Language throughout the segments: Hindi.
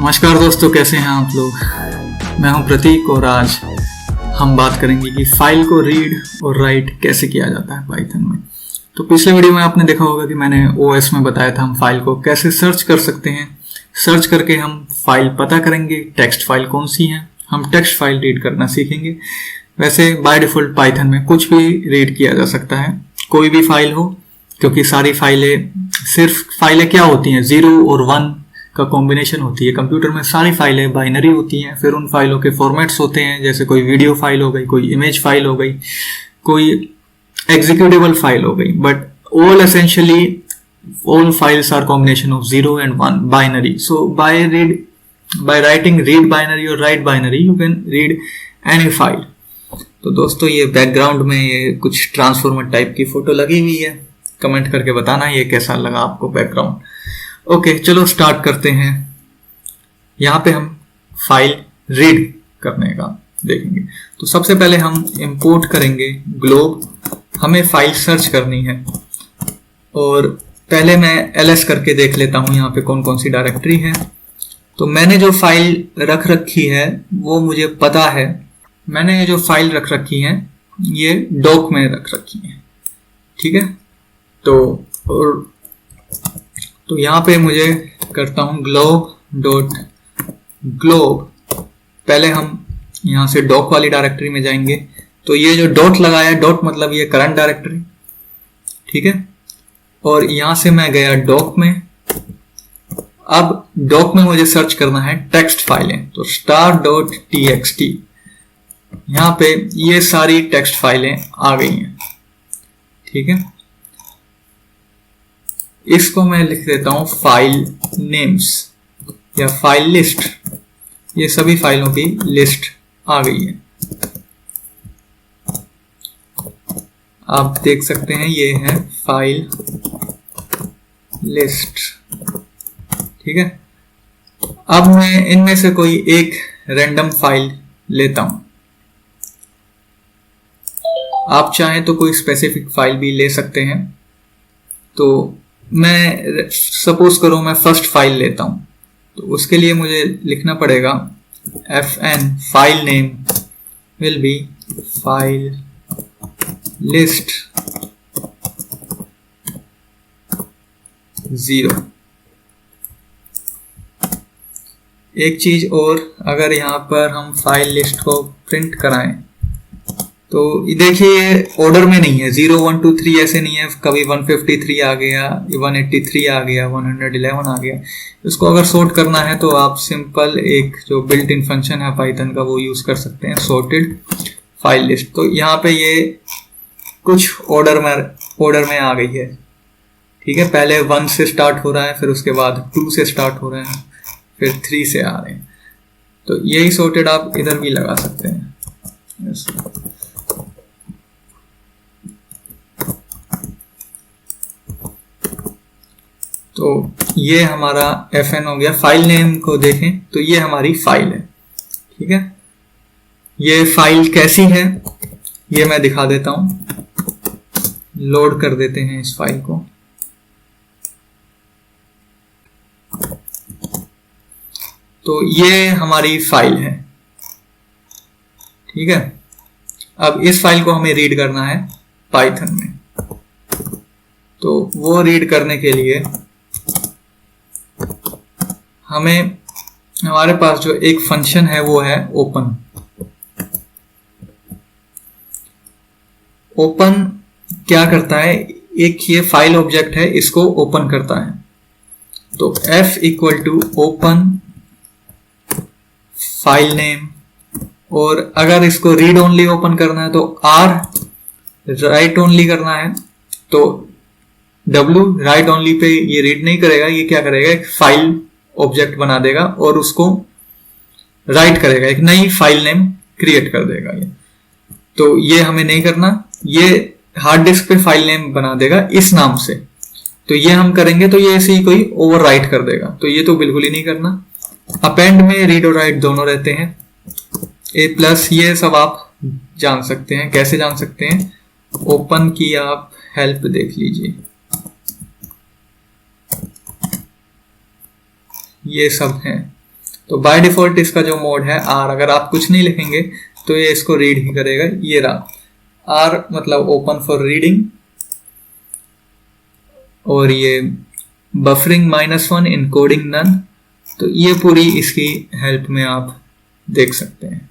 नमस्कार दोस्तों, कैसे हैं आप लोग। मैं हूं प्रतीक और आज हम बात करेंगे कि फाइल को रीड और राइट कैसे किया जाता है पाइथन में। तो पिछले वीडियो में आपने देखा होगा कि मैंने ओएस में बताया था हम फाइल को कैसे सर्च कर सकते हैं। सर्च करके हम फाइल पता करेंगे टेक्स्ट फाइल कौन सी है, हम टेक्स्ट फाइल रीड करना सीखेंगे। वैसे बाय डिफॉल्ट पाइथन में कुछ भी रीड किया जा सकता है, कोई भी फाइल हो, क्योंकि सारी फाइलें क्या होती हैं, 0 और 1 का कॉम्बिनेशन होती है। कंप्यूटर में सारी फाइलें बाइनरी होती हैं, फिर उन फाइलों के फॉर्मेट्स होते हैं, जैसे कोई वीडियो फाइल हो गई, कोई इमेज फाइल हो गई, कोई एग्जीक्यूटेबल फाइल हो गई, but all files are combination of 0 and 1 binary. So by writing read binary or write binary you can read any file. तो दोस्तों ये बैकग्राउंड में ये कुछ ट्रांसफॉर्मर टाइप की फोटो लगी हुई है, कमेंट करके बताना ये कैसा लगा आपको बैकग्राउंड। ओके, चलो स्टार्ट करते हैं। यहाँ पे हम फाइल रीड करने का देखेंगे। तो सबसे पहले हम इंपोर्ट करेंगे ग्लोब। हमें फाइल सर्च करनी है और पहले मैं ls करके देख लेता हूँ यहाँ पे कौन कौन सी डायरेक्टरी है। तो मैंने जो फाइल रख रखी है वो मुझे पता है। मैंने ये जो फाइल रख रखी है ये डॉक में रख रखी है, ठीक है। तो यहाँ पे मुझे करता हूँ glob. पहले हम यहाँ से डॉक वाली डायरेक्टरी में जाएंगे। तो ये जो डॉट लगाया, डॉट मतलब ये करंट डायरेक्टरी, ठीक है। और यहाँ से मैं गया डॉक में। अब डॉक में मुझे सर्च करना है टेक्स्ट फाइलें, तो star.txt। यहाँ पे ये सारी टेक्स्ट फाइलें आ गई हैं, ठीक है। इसको मैं लिख देता हूं फाइल नेम्स या फाइल लिस्ट। ये सभी फाइलों की लिस्ट आ गई है, आप देख सकते हैं ये है फाइल लिस्ट, ठीक है। अब मैं इनमें से कोई एक रैंडम फाइल लेता हूं। आप चाहें तो कोई स्पेसिफिक फाइल भी ले सकते हैं। तो मैं सपोज करो मैं फर्स्ट फाइल लेता हूं, तो उसके लिए मुझे लिखना पड़ेगा fn file name will be file list 0। एक चीज और, अगर यहाँ पर हम फाइल लिस्ट को प्रिंट कराएं तो देखिए ऑर्डर में नहीं है, 0 1 2 3 ऐसे नहीं है। कभी 153 आ गया, 183 आ गया, 111 आ गया। इसको अगर सॉर्ट करना है तो आप सिंपल एक जो बिल्ट इन फंक्शन है पाइथन का वो यूज कर सकते हैं, सॉर्टेड फाइल लिस्ट। तो यहाँ पे ये कुछ ऑर्डर में आ गई है, ठीक है। पहले 1 से स्टार्ट हो रहा है, फिर उसके बाद 2 से स्टार्ट हो रहे हैं, फिर 3 से आ रहे हैं। तो यही सॉर्टेड आप इधर भी लगा सकते हैं। yes. तो ये हमारा fn हो गया। फाइल नेम को देखें तो ये हमारी फाइल है, ठीक है। ये फाइल कैसी है ये मैं दिखा देता हूं। लोड कर देते हैं इस फाइल को। तो ये हमारी फाइल है, ठीक है। अब इस फाइल को हमें रीड करना है पाइथन में। तो वो रीड करने के लिए हमारे पास जो एक फंक्शन है वो है ओपन। ओपन क्या करता है, एक ये फाइल ऑब्जेक्ट है, इसको ओपन करता है। तो f equal to open file name, और अगर इसको रीड ओनली ओपन करना है तो r राइट ओनली करना है तो w राइट ओनली पे ये रीड नहीं करेगा, ये क्या करेगा, एक फाइल ऑब्जेक्ट बना देगा और उसको राइट करेगा, एक नई फाइल नेम क्रिएट कर देगा ये। तो ये हमें नहीं करना, ये हार्ड डिस्क पे फाइल नेम बना देगा इस नाम से। तो ये हम करेंगे तो ये ऐसे ही कोई ओवर राइट कर देगा, तो ये तो बिल्कुल ही नहीं करना। अपेंड में रीड और राइट दोनों रहते हैं। A+ ये सब आप जान सकते हैं। कैसे जान सकते हैं, ओपन की आप हेल्प देख लीजिए, ये सब हैं। तो बाय डिफॉल्ट इसका जो मोड है आर, अगर आप कुछ नहीं लिखेंगे तो ये इसको रीड ही करेगा। ये रहा आर मतलब ओपन फॉर रीडिंग, और ये बफरिंग -1 इनकोडिंग नन। तो ये पूरी इसकी हेल्प में आप देख सकते हैं।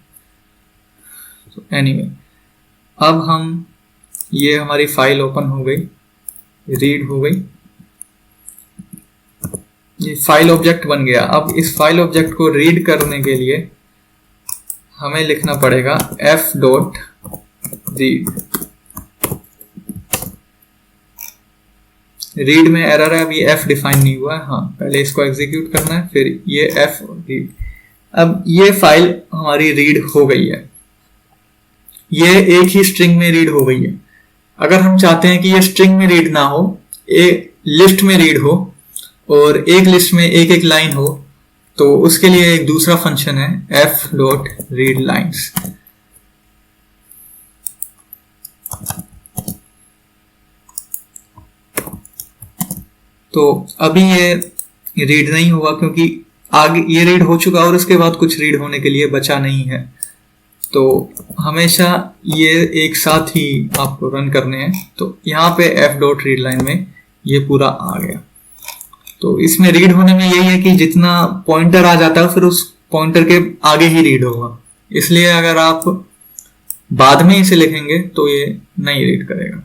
तो एनीवे अब हम, ये हमारी फाइल ओपन हो गई, रीड हो गई, ये फाइल ऑब्जेक्ट बन गया। अब इस फाइल ऑब्जेक्ट को रीड करने के लिए हमें लिखना पड़ेगा f.read। रीड में एरर है, अभी f डिफाइन नहीं हुआ है। हाँ, पहले इसको एग्जीक्यूट करना है, फिर ये f रीड। अब ये फाइल हमारी रीड हो गई है, ये एक ही स्ट्रिंग में रीड हो गई है। अगर हम चाहते हैं कि ये स्ट्रिंग में रीड ना हो, एक लिस्ट में रीड हो और एक लिस्ट में एक एक लाइन हो, तो उसके लिए एक दूसरा फंक्शन है f.readlines। तो अभी ये रीड नहीं हुआ क्योंकि आगे ये रीड हो चुका और उसके बाद कुछ रीड होने के लिए बचा नहीं है। तो हमेशा ये एक साथ ही आपको रन करने हैं। तो यहाँ पे f.readline में ये पूरा आ गया। तो इसमें रीड होने में यही है कि जितना पॉइंटर आ जाता है फिर उस पॉइंटर के आगे ही रीड होगा, इसलिए अगर आप बाद में इसे लिखेंगे तो ये नहीं रीड करेगा।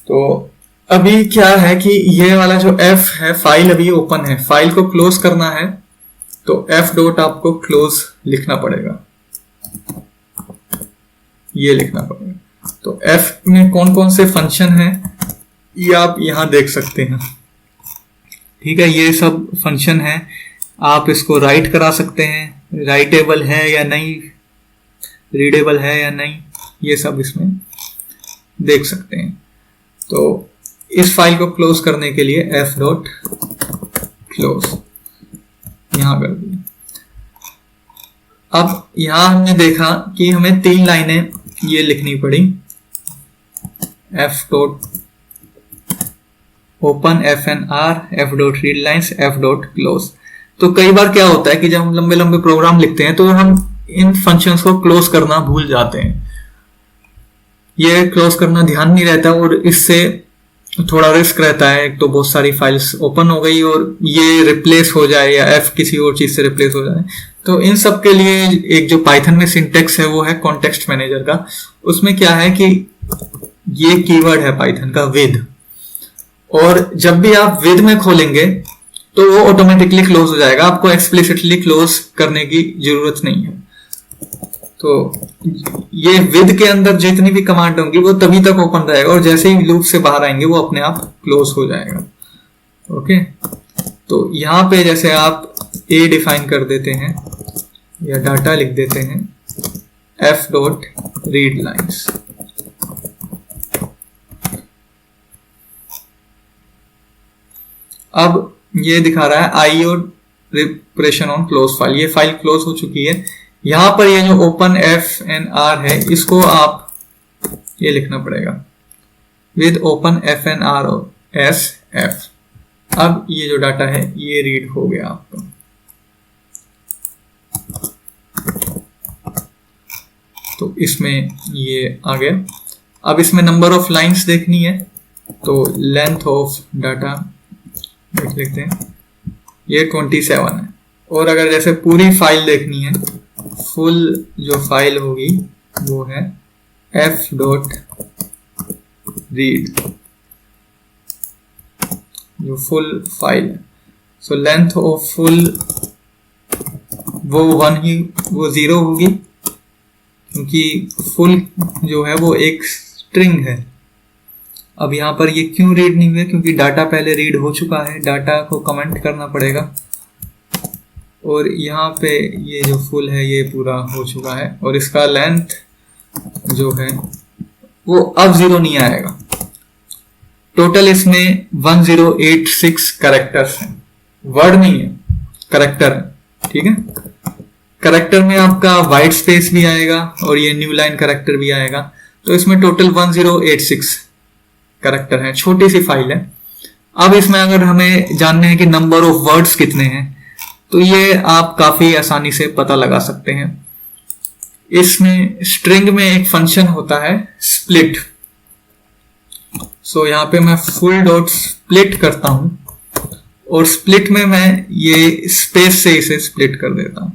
तो अभी क्या है कि ये वाला जो f है, फाइल अभी ओपन है, फाइल को क्लोज करना है तो f डॉट आपको क्लोज लिखना पड़ेगा, ये लिखना पड़ेगा। तो f में कौन कौन से फंक्शन है ये आप यहां देख सकते हैं। ठीक है, ये सब फंक्शन है, आप इसको राइट करा सकते हैं, राइटेबल है या नहीं, रीडेबल है या नहीं, ये सब इसमें देख सकते हैं। तो इस फाइल को क्लोज करने के लिए f डॉट क्लोज यहां कर दिया। अब यहां हमने देखा कि हमें 3 लाइनें ये लिखनी पड़ी, f dot open fnr, f dot रीडलाइंस, f dot close. तो कई बार क्या होता है कि जब हम लंबे लंबे प्रोग्राम लिखते हैं तो हम इन फंक्शंस को क्लोज करना भूल जाते हैं, ये क्लोज करना ध्यान नहीं रहता और इससे थोड़ा रिस्क रहता है। एक तो बहुत सारी फाइल्स ओपन हो गई और ये रिप्लेस हो जाए या f किसी और चीज से रिप्लेस हो जाए। तो इन सब के लिए एक जो पाइथन में सिंटेक्स है वो है कॉन्टेक्स्ट मैनेजर का। उसमें क्या है कि ये कीवर्ड है पाइथन का विद, और जब भी आप विद में खोलेंगे तो वो ऑटोमेटिकली क्लोज हो जाएगा, आपको एक्सप्लिसिटली क्लोज करने की जरूरत नहीं है। तो ये विद के अंदर जितनी भी कमांड होंगी वो तभी तक ओपन रहेगा और जैसे ही लूप से बाहर आएंगे वो अपने आप क्लोज हो जाएगा। ओके, तो यहाँ पे जैसे आप a डिफाइन कर देते हैं या डाटा लिख देते हैं f डॉट रीड लाइन्स। अब ये दिखा रहा है IO repression on close file, ये फाइल क्लोज हो चुकी है। यहां पर ये जो ओपन fnr है इसको आप ये लिखना पड़ेगा with open fnr s f। अब ये जो डाटा है ये रीड हो गया आपका। तो इसमें ये आ गया। अब इसमें नंबर ऑफ लाइंस देखनी है तो लेंथ ऑफ डाटा देख लेते हैं, ये 27 है। और अगर जैसे पूरी फाइल देखनी है, फुल जो फाइल होगी वो है f डॉट रीड, जो फुल फाइल है। सो लेंथ ऑफ फुल वो 0 होगी क्योंकि फुल जो है वो एक स्ट्रिंग है। अब यहाँ पर ये क्यों रीड नहीं हुआ, क्योंकि डाटा पहले रीड हो चुका है, डाटा को कमेंट करना पड़ेगा। और यहाँ पे ये जो फुल है ये पूरा हो चुका है और इसका लेंथ जो है वो अब 0 नहीं आएगा। टोटल इसमें 1086 कैरेक्टर्स हैं, वर्ड नहीं है, कैरेक्टर है। ठीक है, कैरेक्टर में आपका वाइट स्पेस भी आएगा और ये न्यू लाइन कैरेक्टर भी आएगा। तो इसमें टोटल 1086 कैरेक्टर है, छोटी सी फाइल है। अब इसमें अगर हमें जानना है कि नंबर ऑफ वर्ड्स कितने हैं तो ये आप काफी आसानी से पता लगा सकते हैं। इसमें स्ट्रिंग में एक फंक्शन होता है स्प्लिट। सो यहाँ पे मैं फुल डॉट स्प्लिट करता हूं और स्प्लिट में मैं ये स्पेस से इसे स्प्लिट कर देता हूं।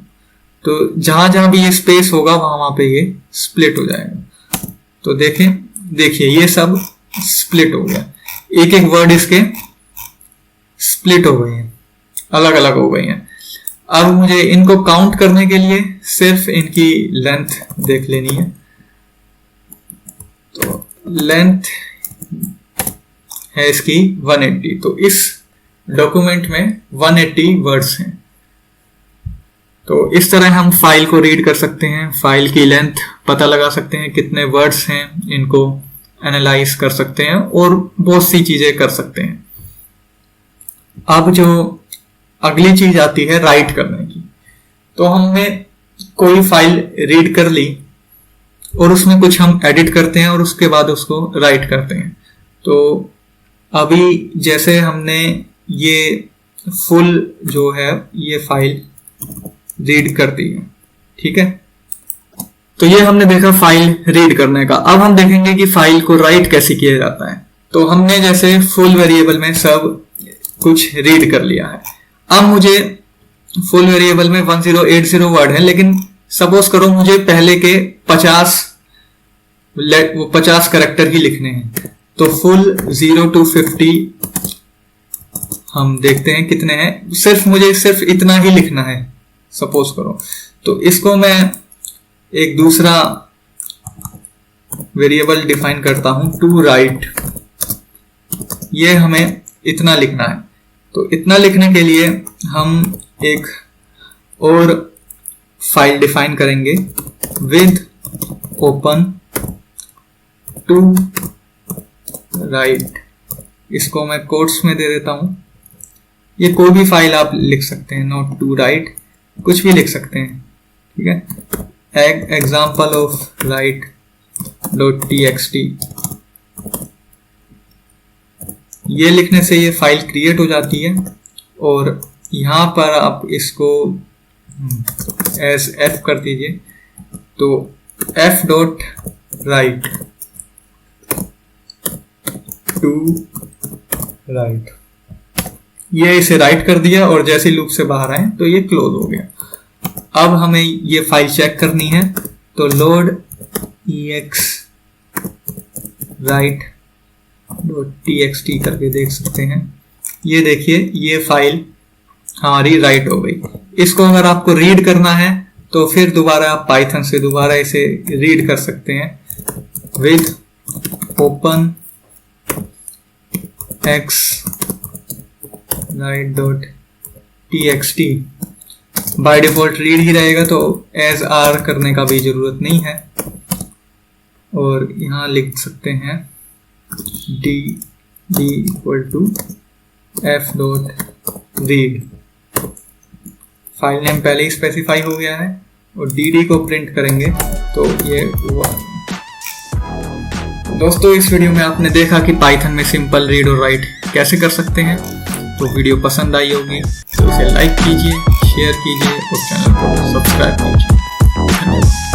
तो जहां जहां भी ये स्पेस होगा वहां पे ये स्प्लिट हो जाएगा। तो देखिए ये सब स्प्लिट हो गया, एक एक वर्ड इसके स्प्लिट हो गए हैं, अलग अलग हो गए हैं। अब मुझे इनको काउंट करने के लिए सिर्फ इनकी लेंथ देख लेनी है। तो लेंथ है इसकी 180। तो इस डॉक्यूमेंट में 180 वर्ड्स हैं। तो इस तरह हम फाइल को रीड कर सकते हैं, फाइल की लेंथ पता लगा सकते हैं, कितने वर्ड्स हैं, इनको एनालाइज कर सकते हैं और बहुत सी चीजें कर सकते हैं। अब जो अगली चीज आती है राइट करने की। तो हमने कोई फाइल रीड कर ली और उसमें कुछ हम एडिट करते हैं और उसके बाद उसको राइट करते हैं। तो अभी जैसे हमने ये फुल जो है ये फाइल रीड कर दी है, ठीक है। तो ये हमने देखा फाइल रीड करने का। अब हम देखेंगे कि फाइल को राइट कैसे किया जाता है। तो हमने जैसे फुल वेरिएबल में सब कुछ रीड कर लिया है। अब मुझे फुल वेरिएबल में 1080 वर्ड है, लेकिन सपोज करो मुझे पहले के 50 कैरेक्टर ही लिखने हैं। तो फुल 0 to 50 हम देखते हैं कितने हैं। मुझे सिर्फ इतना ही लिखना है सपोज करो। तो इसको मैं एक दूसरा वेरिएबल डिफाइन करता हूं टू राइट। ये हमें इतना लिखना है। तो इतना लिखने के लिए हम एक और फाइल डिफाइन करेंगे विद ओपन टू राइट। इसको मैं कोट्स में दे देता हूं। ये कोई भी फाइल आप लिख सकते हैं, नोट टू राइट, कुछ भी लिख सकते हैं, ठीक है। Example of right dot txt। ये लिखने से ये फाइल क्रिएट हो जाती है और यहां पर आप इसको एज f कर दीजिए। तो f dot write to write, ये इसे राइट कर दिया और जैसे लूप से बाहर आए तो ये क्लोज हो गया। अब हमें ये फाइल चेक करनी है। तो load ex right dot txt करके देख सकते हैं। ये देखिए ये फाइल हमारी राइट हो गई। इसको अगर आपको रीड करना है तो फिर दोबारा आप पाइथन से दोबारा इसे रीड कर सकते हैं with open x right dot txt। By default read ही रहेगा, तो एज आर करने का भी जरूरत नहीं है। और यहां लिख सकते हैं d equal to f dot read. File name पहले ही स्पेसिफाई हो गया है और dd को प्रिंट करेंगे तो ये हुआ। दोस्तों इस वीडियो में आपने देखा कि पाइथन में सिंपल रीड और राइट कैसे कर सकते हैं। तो वीडियो पसंद आई होगी तो इसे लाइक कीजिए, शेयर कीजिए और चैनल को सब्सक्राइब कीजिए। धन्यवाद।